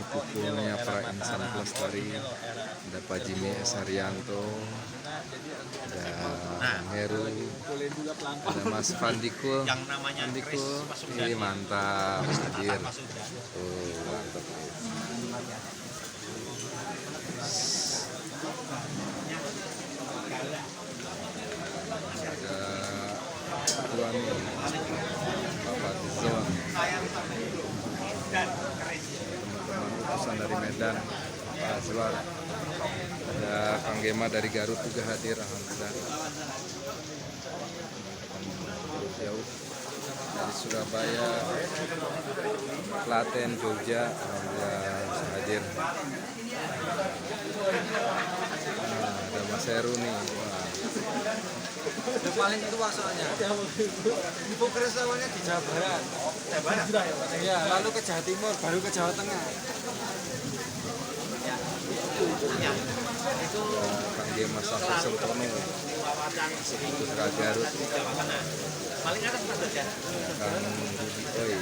kukunya para insan pelestari, ada Pak Jimmy S. Haryanto, ada Heru, ada Mas Vandikul, yang namanya Chris Masudani. mantap hadir. Mantap. Ada Tuan Bapak Tizon, teman-teman utusan dari Medan, Pak Azwar, ada Kang Gema dari Garut juga hadir, alhamdulillah. Teman-teman jauh dari Surabaya, Klaten, Jogja, alhamdulillah bisa hadir. Ada Mas Heru nih. Yang paling tua soalnya. Ibu keresawannya di Jawa Barat. Ya, lalu ke Jawa Timur, baru ke Jawa Tengah. Itu Kang Gema Safri Sempono, Putra Garut, paling atas Mas ya. Kang Budi Oi.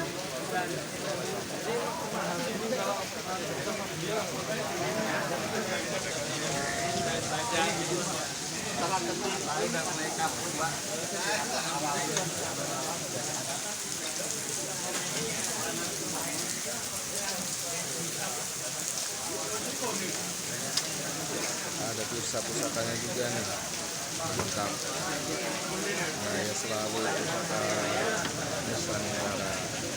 Ada pusaka-pusakanya juga nih, mantap. Nah ya selalu pusaka Nusantara.